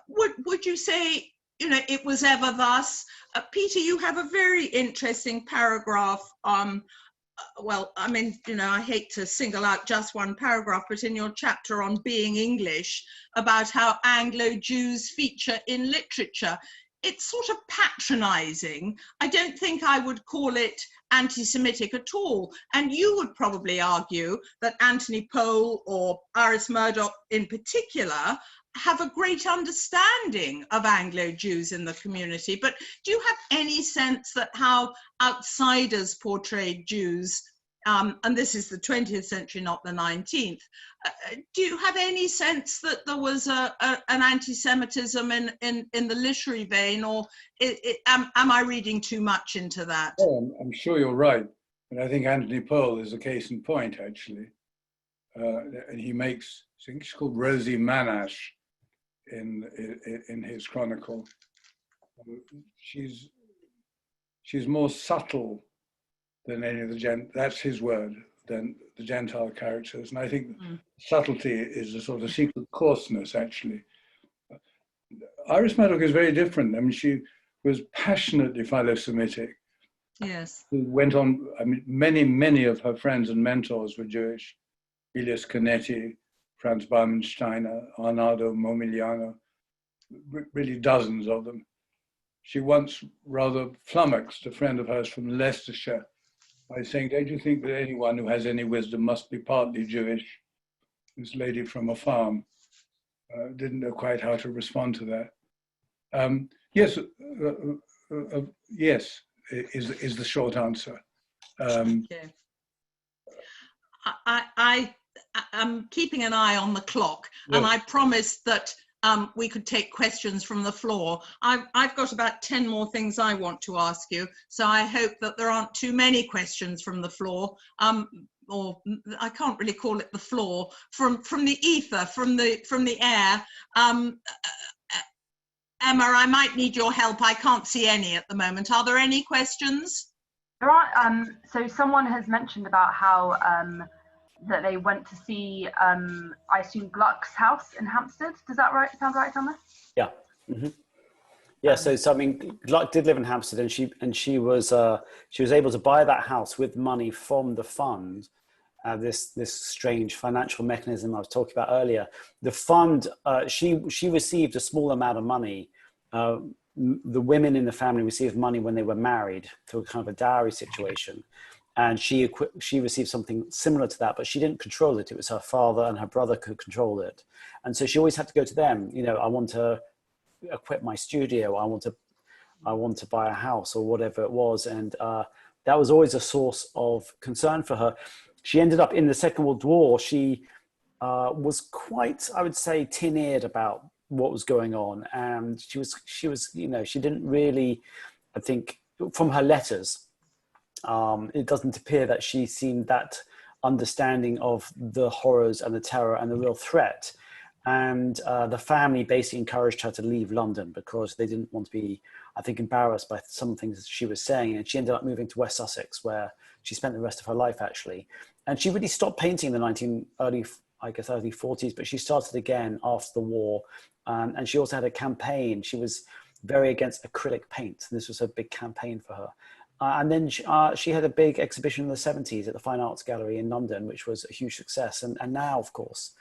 [SPEAKER 2] Would you say, you know, it was ever thus? Peter, you have a very interesting paragraph. Well, I mean, you know, I hate to single out just one paragraph, but in your chapter on being English, about how Anglo-Jews feature in literature. It's sort of patronizing. I don't think I would call it anti-Semitic at all. And you would probably argue that Anthony Powell or Iris Murdoch in particular have a great understanding of Anglo-Jews in the community. But do you have any sense that how outsiders portrayed Jews, and this is the 20th century, not the 19th, do you have any sense that there was an anti-Semitism in the literary vein, or am I reading too much into that?
[SPEAKER 3] Oh, I'm sure you're right. And I think Anthony Powell is a case in point, actually. And he makes, I think she's called Rosie Manash in his chronicle. She's more subtle than any of the that's his word, than the Gentile characters. And I think subtlety is a sort of secret coarseness, actually. Iris Murdoch is very different. I mean, she was passionately philo-Semitic.
[SPEAKER 2] Yes.
[SPEAKER 3] Who went on, I mean, many of her friends and mentors were Jewish. Elias Canetti, Franz Baumensteiner, Arnaldo Momigliano, really dozens of them. She once rather flummoxed a friend of hers from Leicestershire by saying, don't you think that anyone who has any wisdom must be partly Jewish? This lady from a farm didn't know quite how to respond to that. Yes, yes, is the short answer.
[SPEAKER 2] Okay. I'm keeping an eye on the clock,
[SPEAKER 3] Yes.
[SPEAKER 2] and I promised that we could take questions from the floor. I've got about 10 more things I want to ask you, so I hope that there aren't too many questions from the floor, or I can't really call it the floor, from the ether, from the air. Emma, I might need your help. I can't see any at the moment. Are there any questions?
[SPEAKER 1] There are. So someone has mentioned about how that they went to see, I assume, Gluck's house in Hampstead. Does that sound right, Thomas?
[SPEAKER 4] Yeah. Mm-hmm. Yeah. So I mean, Gluck did live in Hampstead, and she was able to buy that house with money from the fund. This strange financial mechanism I was talking about earlier. The fund, she received a small amount of money. The women in the family received money when they were married through kind of a dowry situation. And she received something similar to that, but she didn't control it. It was her father and her brother could control it. And so she always had to go to them. You know, I want to equip my studio. I want to buy a house or whatever it was. And that was always a source of concern for her. She ended up in the Second World War. She was quite, I would say, tin-eared about what was going on. And she was, you know, she didn't really, I think, from her letters, it doesn't appear that she seemed that understanding of the horrors and the terror and the real threat. And the family basically encouraged her to leave London because they didn't want to be, I think, embarrassed by some things that she was saying. And she ended up moving to West Sussex, where she spent the rest of her life, actually. And she really stopped painting in the early 40s, but she started again after the war. And she also had a campaign. She was very against acrylic paint. This was a big campaign for her. And then she had a big exhibition in the 70s at the Fine Arts Gallery in London, which was a huge success. And now, of course,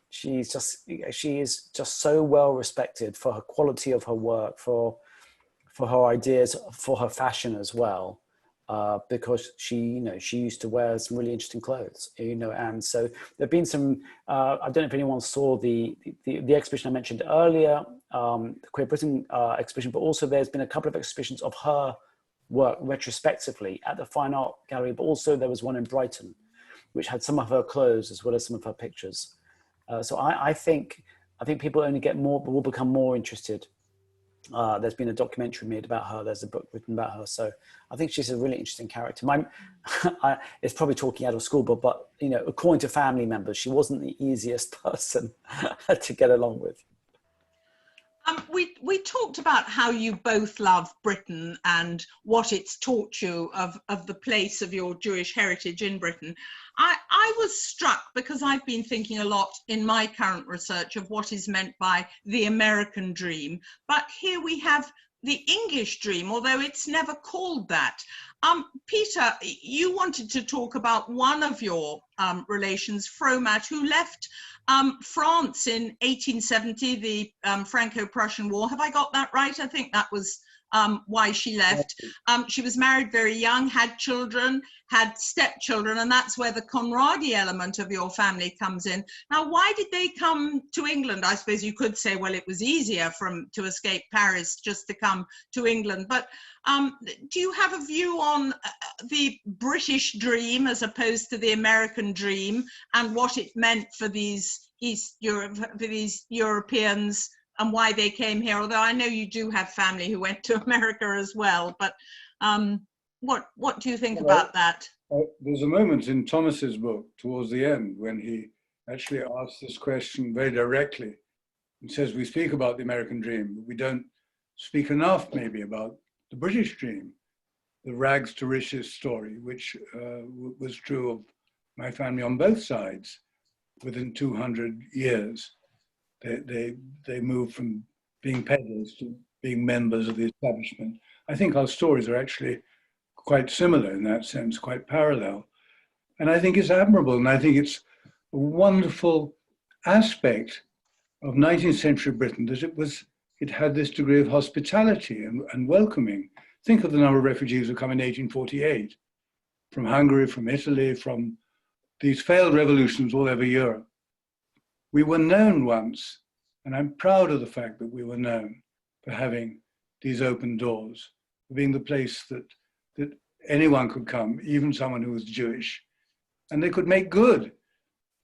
[SPEAKER 4] she is just so well respected for her quality of her work, for her ideas, for her fashion as well, because she used to wear some really interesting clothes, and so there've been some. I don't know if anyone saw the exhibition I mentioned earlier, the Queer Britain exhibition, but also there's been a couple of exhibitions of her work retrospectively at the Fine Art Gallery, but also there was one in Brighton, which had some of her clothes as well as some of her pictures. So I think people will become more interested. There's been a documentary made about her. There's a book written about her. So I think she's a really interesting character. It's probably talking out of school, but according to family members, she wasn't the easiest person to get along with.
[SPEAKER 2] We talked about how you both love Britain and what it's taught you of the place of your Jewish heritage in Britain. I was struck because I've been thinking a lot in my current research of what is meant by the American dream, but here we have the English dream, although it's never called that. Peter, you wanted to talk about one of your relations, Fromat, who left France in 1870, the Franco-Prussian War. Have I got that right? I think that was why she left. She was married very young, had children, had stepchildren, and that's where the Conradi element of your family comes in. Now, why did they come to England? I suppose you could say, well, it was easier to escape Paris just to come to England. But do you have a view on the British dream as opposed to the American dream and what it meant for these Europeans and why they came here? Although I know you do have family who went to America as well, but what do you think about that?
[SPEAKER 3] There's a moment in Thomas's book towards the end when he actually asks this question very directly. He says, we speak about the American dream, but we don't speak enough maybe about the British dream, the rags to riches story, which was true of my family on both sides. Within 200 years, they moved from being peddlers to being members of the establishment. I think our stories are actually quite similar in that sense, quite parallel. And I think it's admirable, and I think it's a wonderful aspect of 19th century Britain that it had this degree of hospitality and welcoming. Think of the number of refugees who come in 1848. from Hungary, from Italy, from these failed revolutions all over Europe. We were known once, and I'm proud of the fact that we were known for having these open doors, for being the place that anyone could come, even someone who was Jewish, and they could make good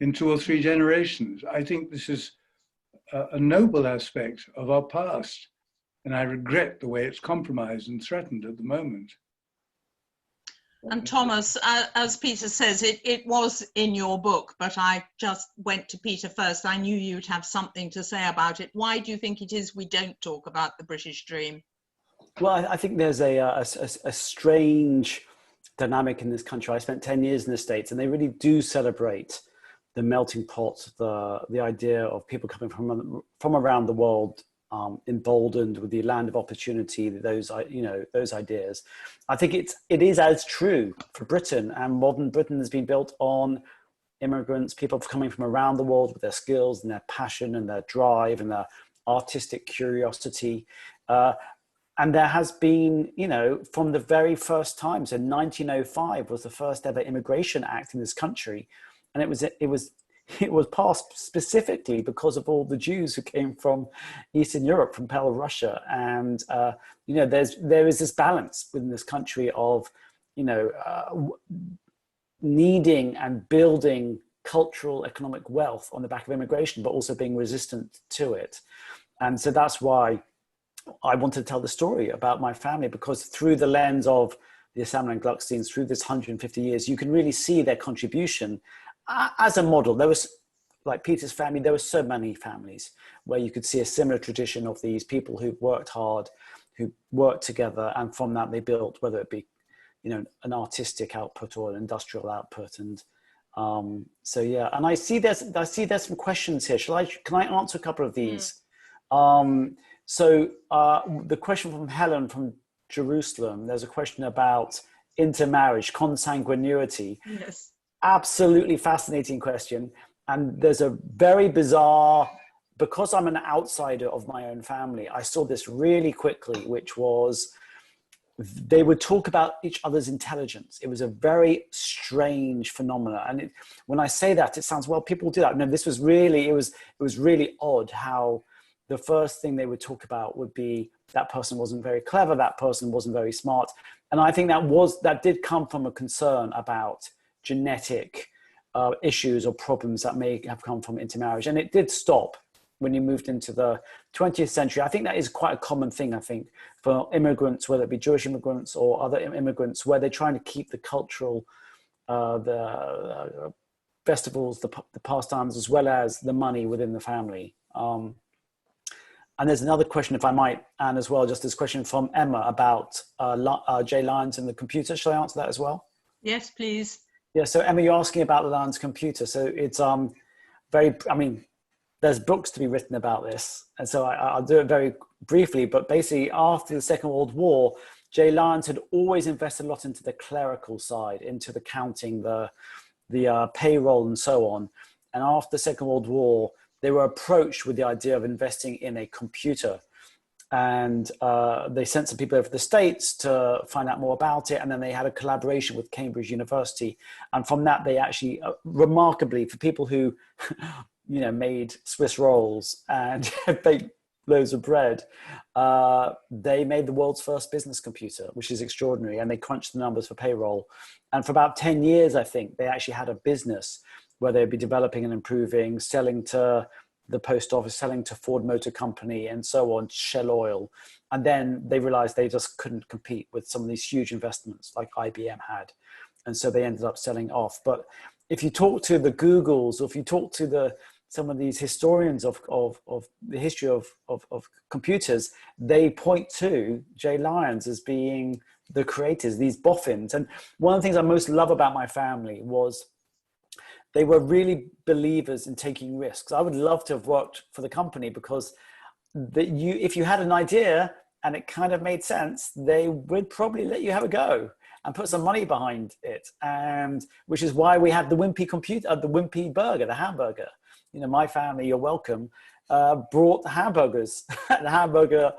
[SPEAKER 3] in 2 or 3 generations. I think this is a noble aspect of our past, and I regret the way it's compromised and threatened at the moment.
[SPEAKER 2] And Thomas, as Peter says, it was in your book, but I just went to Peter first. I knew you'd have something to say about it. Why do you think it is we don't talk about the British dream?
[SPEAKER 4] Well, I think there's a strange dynamic in this country. I spent 10 years in the States, and they really do celebrate the melting pot, the idea of people coming from around the world, emboldened with the land of opportunity, those ideas. I think it is as true for Britain, and modern Britain has been built on immigrants, people coming from around the world with their skills and their passion and their drive and their artistic curiosity. And there has been, from the very first time, so 1905 was the first ever Immigration Act in this country. And it was passed specifically because of all the Jews who came from Eastern Europe, from Pale Russia. And, there is this balance within this country of, needing and building cultural, economic wealth on the back of immigration, but also being resistant to it. And so that's why I wanted to tell the story about my family, because through the lens of the Asamblea and Glucksteins, through this 150 years, you can really see their contribution as a model. There was, like Peter's family, there were so many families where you could see a similar tradition of these people who worked hard, who worked together, and from that they built, whether it be, an artistic output or an industrial output. And so, yeah, and I see there's some questions here. Can I answer a couple of these? So the question from Helen from Jerusalem, there's a question about intermarriage, consanguinity.
[SPEAKER 2] Yes.
[SPEAKER 4] Absolutely fascinating question. And there's a very bizarre, because I'm an outsider of my own family, I saw this really quickly, which was they would talk about each other's intelligence. It was a very strange phenomenon. And when I say that, it sounds, well, people do that. No, this was really, it was really odd how the first thing they would talk about would be that person wasn't very clever, that person wasn't very smart. And I think that did come from a concern about genetic issues or problems that may have come from intermarriage. And it did stop when you moved into the 20th century. I think that is quite a common thing, I think, for immigrants, whether it be Jewish immigrants or other immigrants, where they're trying to keep the cultural, the festivals, the pastimes, as well as the money within the family. And there's another question, if I might, Anne, as well, just this question from Emma about Jay Lyons and the computer. Shall I answer that as well?
[SPEAKER 2] Yes, please. Yeah,
[SPEAKER 4] so Emma, you're asking about the Lyons computer. So it's there's books to be written about this. And so I'll do it very briefly, but basically after the Second World War, Jay Lyons had always invested a lot into the clerical side, into the counting, the payroll and so on. And after the Second World War, they were approached with the idea of investing in a computer. And they sent some people over to the States to find out more about it. And then they had a collaboration with Cambridge University. And from that, they actually, remarkably, for people who, made Swiss rolls and baked loaves of bread, they made the world's first business computer, which is extraordinary. And they crunched the numbers for payroll. And for about 10 years, I think, they actually had a business where they'd be developing and improving, selling to the post office, selling to Ford Motor Company and so on, Shell Oil. And then they realized they just couldn't compete with some of these huge investments like IBM had. And so they ended up selling off. But if you talk to the Googles, or if you talk to some of these historians of the history of computers, they point to Jay Lyons as being the creators, these boffins. And one of the things I most love about my family was they were really believers in taking risks. I would love to have worked for the company because if you had an idea and it kind of made sense, they would probably let you have a go and put some money behind it. And which is why we had the Wimpy computer, the Wimpy burger, the hamburger. My family, you're welcome, brought the hamburgers, the hamburger,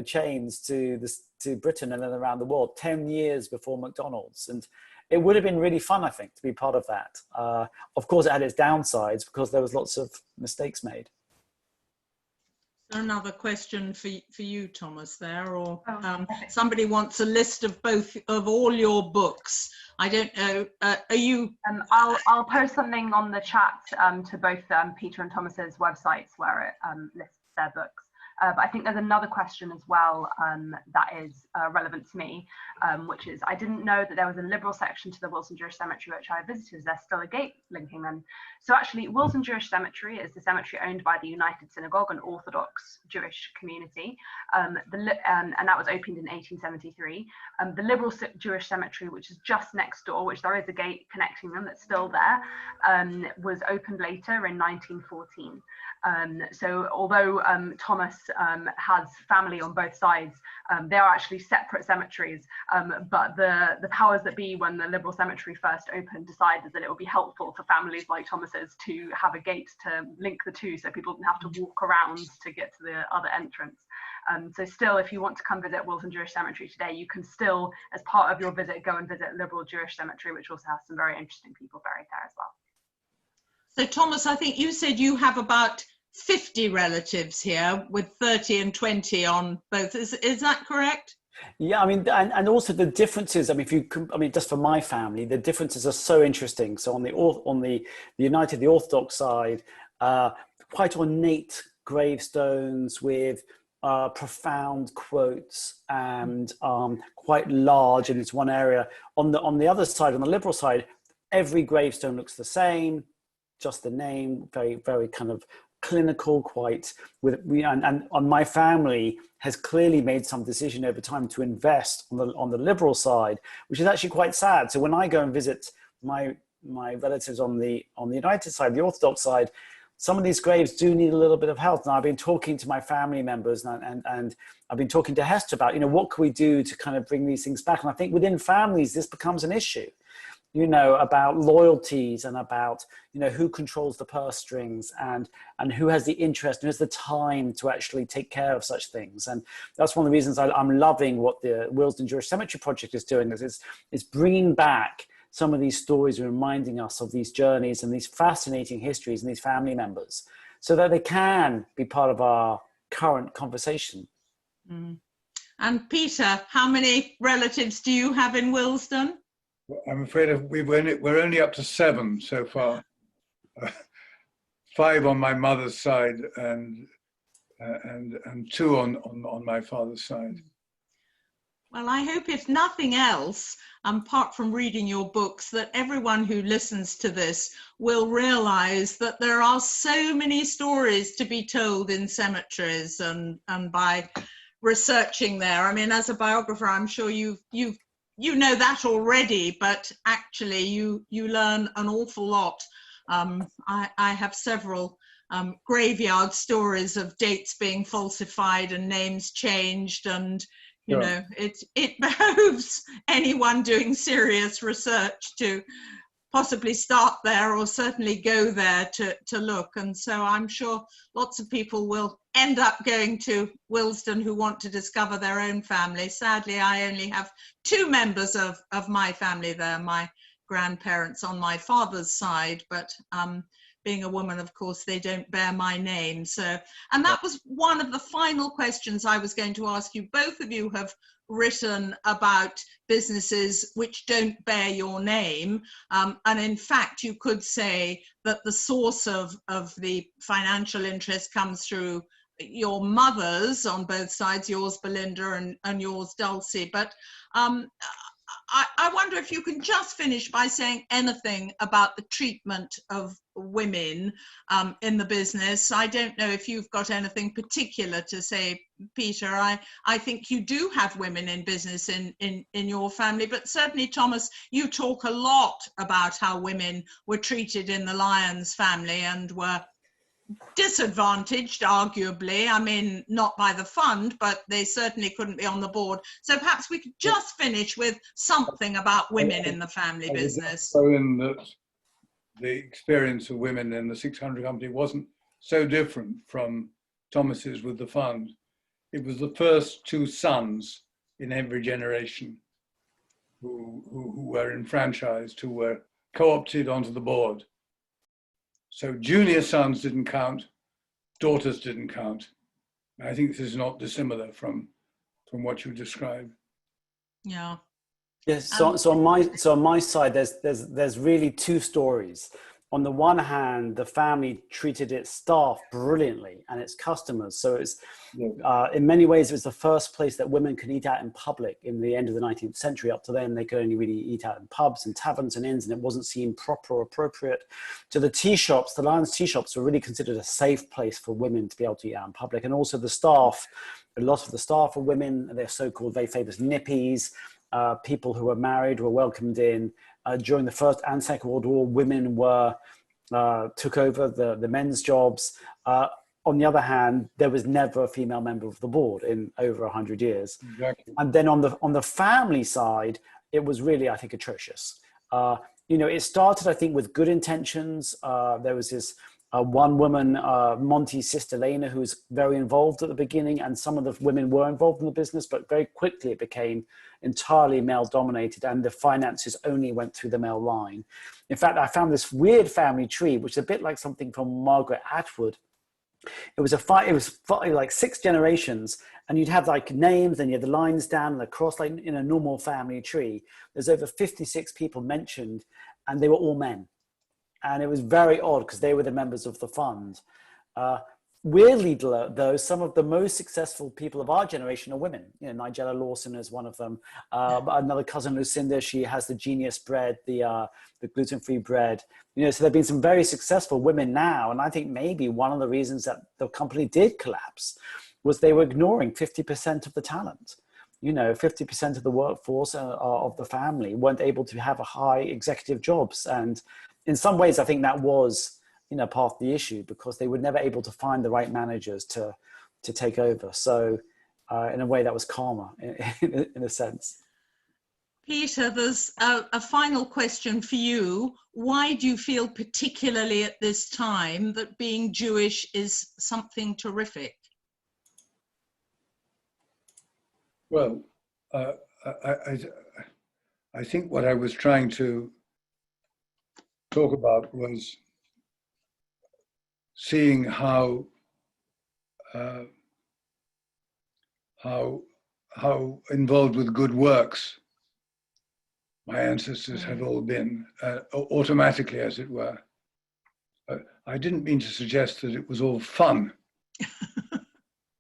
[SPEAKER 4] chains to Britain and then around the world 10 years before McDonald's. And it would have been really fun, I think, to be part of that. Of course, it had its downsides because there was lots of mistakes made.
[SPEAKER 2] Another question for you, Thomas, there, or
[SPEAKER 1] Okay.
[SPEAKER 2] somebody wants a list of all your books. I don't know. Are you?
[SPEAKER 1] I'll post something on the chat to both Peter and Thomas's websites where it lists their books. But I think there's another question as well that is relevant to me, which is, I didn't know that there was a liberal section to the Willesden Jewish Cemetery, which I visited. Is there still a gate linking them? So actually, Willesden Jewish Cemetery is the cemetery owned by the United Synagogue, an Orthodox Jewish community, and that was opened in 1873. The liberal Jewish cemetery, which is just next door, which there is a gate connecting them that's still there, was opened later in 1914. So although Thomas has family on both sides, they are actually separate cemeteries, but the powers that be, when the liberal cemetery first opened, decided that it would be helpful for families like Thomas's to have a gate to link the two, so people didn't have to walk around to get to the other entrance. So still, if you want to come visit Willesden Jewish Cemetery today, you can still, as part of your visit, go and visit Liberal Jewish Cemetery, which also has some very interesting people buried there as well.
[SPEAKER 2] So Thomas, I think you said you have about 50 relatives here, with 30 and 20 on both. Is that correct?
[SPEAKER 4] Yeah, I mean, and also the differences. I mean, just for my family, the differences are so interesting. So on the Orthodox side, quite ornate gravestones with profound quotes and quite large in its one area. On the other side, on the liberal side, every gravestone looks the same, just the name, very, very kind of clinical, and my family has clearly made some decision over time to invest on the liberal side, which is actually quite sad. So when I go and visit my relatives on the United side, the Orthodox side, some of these graves do need a little bit of help. And I've been talking to my family members and I've been talking to Hester about, what can we do to kind of bring these things back? And I think within families, this becomes an issue, about loyalties and about, who controls the purse strings and who has the interest, who has the time to actually take care of such things. And that's one of the reasons I'm loving what the Willesden Jewish Cemetery Project is doing, is it's bringing back some of these stories and reminding us of these journeys and these fascinating histories and these family members so that they can be part of our current conversation.
[SPEAKER 2] Mm. And Peter, how many relatives do you have in Willesden?
[SPEAKER 3] I'm afraid we're only up to 7 so far. 5 on my mother's side and 2 on my father's side.
[SPEAKER 2] Well, I hope, if nothing else, apart from reading your books, that everyone who listens to this will realise that there are so many stories to be told in cemeteries, and by researching there. I mean, as a biographer, I'm sure you know that already, but actually you learn an awful lot. I have several graveyard stories of dates being falsified and names changed, and it behooves anyone doing serious research to possibly start there or certainly go there to look. And so I'm sure lots of people will end up going to Willesden who want to discover their own family. Sadly, I only have 2 members of my family there, my grandparents on my father's side, but being a woman, of course, they don't bear my name. So, and that was one of the final questions I was going to ask you. Both of you have written about businesses which don't bear your name. And in fact, you could say that the source of the financial interest comes through your mothers on both sides, yours Belinda and yours Dulcie. But I wonder if you can just finish by saying anything about the treatment of women in the business. I don't know if you've got anything particular to say, Peter. I think you do have women in business in your family, but certainly, Thomas, you talk a lot about how women were treated in the Lyons family and were disadvantaged, arguably. I mean, not by the fund, but they certainly couldn't be on the board. So perhaps we could just finish with something about women in the family business.
[SPEAKER 3] So in that the experience of women in the 600 company wasn't so different from Thomas's with the fund. It was the first 2 sons in every generation. who were enfranchised, who were co-opted onto the board. So junior sons didn't count, daughters didn't count. I think this is not dissimilar from what you described.
[SPEAKER 2] Yeah.
[SPEAKER 4] Yes. So on my side, there's really two stories. On the one hand, the family treated its staff brilliantly and its customers. So it's in many ways, it was the first place that women could eat out in public in the end of the 19th century. Up to then, they could only really eat out in pubs and taverns and inns, and it wasn't seen proper or appropriate. So the tea shops, the Lions tea shops, were really considered a safe place for women to be able to eat out in public. And also the staff, a lot of the staff were women. They're so-called very famous nippies. People who were married were welcomed in. During the First and Second World War, women took over the men's jobs. On the other hand, there was never a female member of the board in over 100 years.
[SPEAKER 3] Exactly.
[SPEAKER 4] And then on the family side, it was really, I think, atrocious. It started, I think, with good intentions. There was this one woman, Monty's sister Lena, who was very involved at the beginning, and some of the women were involved in the business, but very quickly it became entirely male dominated, and the finances only went through the male line. In fact, I found this weird family tree, which is a bit like something from Margaret Atwood. It was like 6 generations, and you'd have like names, and you had the lines down and across, like in a normal family tree. There's over 56 people mentioned, and they were all men. And it was very odd because they were the members of the fund. Weirdly, though, some of the most successful people of our generation are women. Nigella Lawson is one of them. Another cousin, Lucinda, she has the Genius bread, the gluten-free bread. So there have been some very successful women now. And I think maybe one of the reasons that the company did collapse was they were ignoring 50% of the talent. 50% of the workforce of the family weren't able to have a high executive jobs. And in some ways, I think that was, part of the issue, because they were never able to find the right managers to take over. So in a way, that was karma in a sense.
[SPEAKER 2] Peter, there's a final question for you. Why do you feel particularly at this time that being Jewish is something terrific?
[SPEAKER 3] Well, I think what I was trying to talk about was seeing how involved with good works my ancestors had all been, automatically, as it were. I didn't mean to suggest that it was all fun,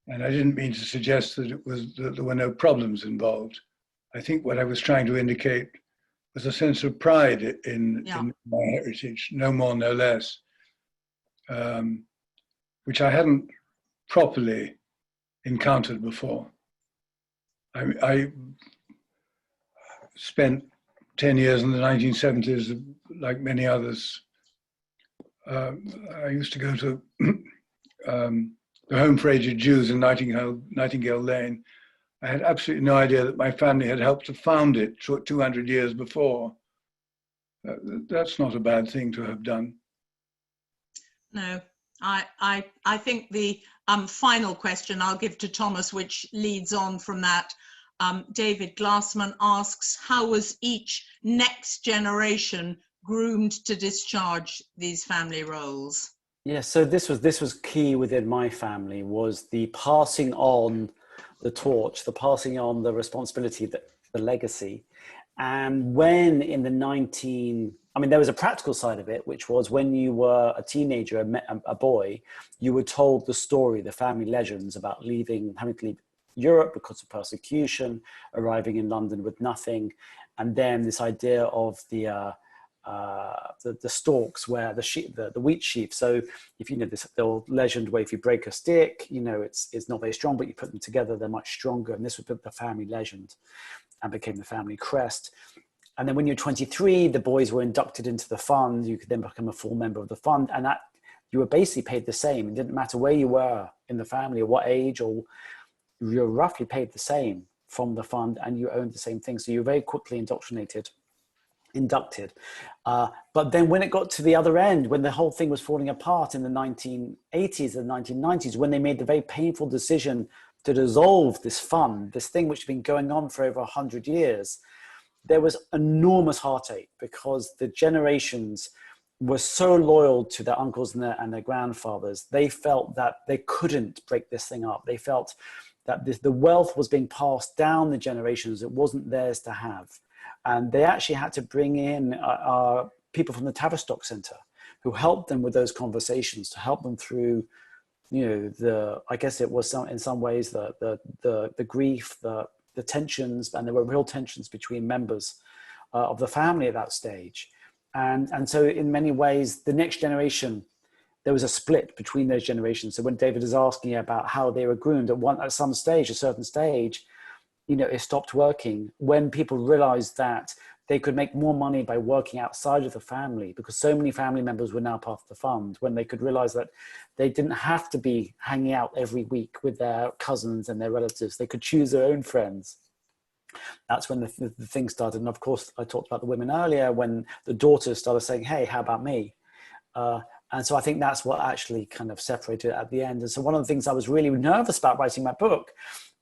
[SPEAKER 3] and I didn't mean to suggest that there were no problems involved. I think what I was trying to indicate was a sense of pride in my heritage, no more, no less, which I hadn't properly encountered before. I spent 10 years in the 1970s, like many others. I used to go to the Home for Aged Jews in Nightingale Lane. I had absolutely no idea that my family had helped to found it 200 years before. That's not a bad thing to have done.
[SPEAKER 2] No, I think the final question I'll give to Thomas, which leads on from that. David Glassman asks, how was each next generation groomed to discharge these family roles?
[SPEAKER 4] Yeah, so this was key within my family, was the passing on the torch, the passing on the responsibility, the legacy. And when in the there was a practical side of it, which was when you were a teenager, a boy, you were told the story, the family legends about having to leave Europe because of persecution, arriving in London with nothing, and then this idea of the stalks, where the wheat sheaf. So if this the old legend where if you break a stick, it's not very strong, but you put them together, they're much stronger. And this was the family legend, and became the family crest. And then when you're 23, the boys were inducted into the fund. You could then become a full member of the fund, and that you were basically paid the same. It didn't matter where you were in the family or what age, or you're roughly paid the same from the fund, and you owned the same thing. So you're very quickly inducted. But then when it got to the other end, when the whole thing was falling apart in the 1980s and 1990s, when they made the very painful decision to dissolve this fund, this thing which had been going on for over 100 years, there was enormous heartache because the generations were so loyal to their uncles and their grandfathers. They felt that they couldn't break this thing up. They felt that the wealth was being passed down the generations. It wasn't theirs to have. And they actually had to bring in people from the Tavistock Centre who helped them with those conversations, to help them through, I guess it was in some ways the grief, the tensions, and there were real tensions between members of the family at that stage. And so in many ways, the next generation, there was a split between those generations. So when David is asking about how they were groomed at some stage, a certain stage, it stopped working when people realized that they could make more money by working outside of the family, because so many family members were now part of the fund, when they could realize that they didn't have to be hanging out every week with their cousins and their relatives. They could choose their own friends. That's when the thing started. And of course, I talked about the women earlier, when the daughters started saying, hey, how about me? And so I think that's what actually kind of separated at the end. And so one of the things I was really nervous about writing my book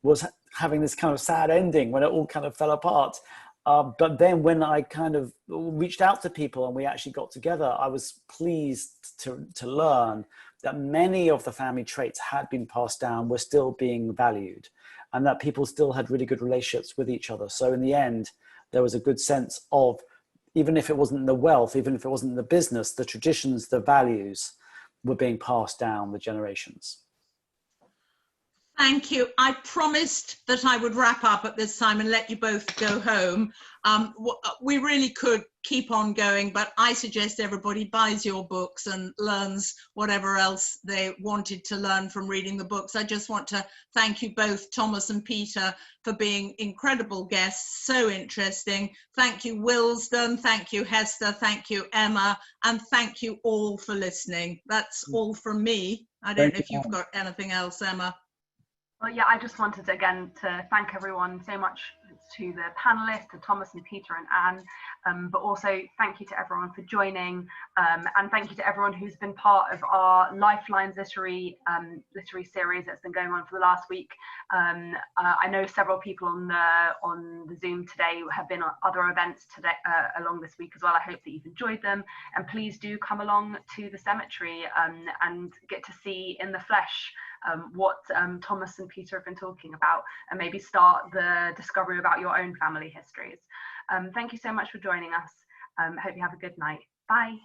[SPEAKER 4] was having this kind of sad ending when it all kind of fell apart. But then when I kind of reached out to people and we actually got together, I was pleased to learn that many of the family traits had been passed down, were still being valued, and that people still had really good relationships with each other. So in the end, there was a good sense of, even if it wasn't the wealth, even if it wasn't the business, the traditions, the values were being passed down the generations.
[SPEAKER 2] Thank you. I promised that I would wrap up at this time and let you both go home. We really could keep on going, but I suggest everybody buys your books and learns whatever else they wanted to learn from reading the books. I just want to thank you both, Thomas and Peter, for being incredible guests, so interesting. Thank you, Willesden. Thank you, Hester. Thank you, Emma. And thank you all for listening. That's all from me. I don't know if you've got anything else, Emma.
[SPEAKER 1] Well, yeah, I just wanted again to thank everyone so much, to the panelists, to Thomas and Peter and Anne, but also thank you to everyone for joining, and thank you to everyone who's been part of our Lifelines literary series that's been going on for the last week. I know several people on the Zoom today have been on other events today along this week as well. I hope that you've enjoyed them, and please do come along to the cemetery and get to see in the flesh what Thomas and Peter have been talking about, and maybe start the discovery about your own family histories. Thank you so much for joining us. Hope you have a good night. Bye.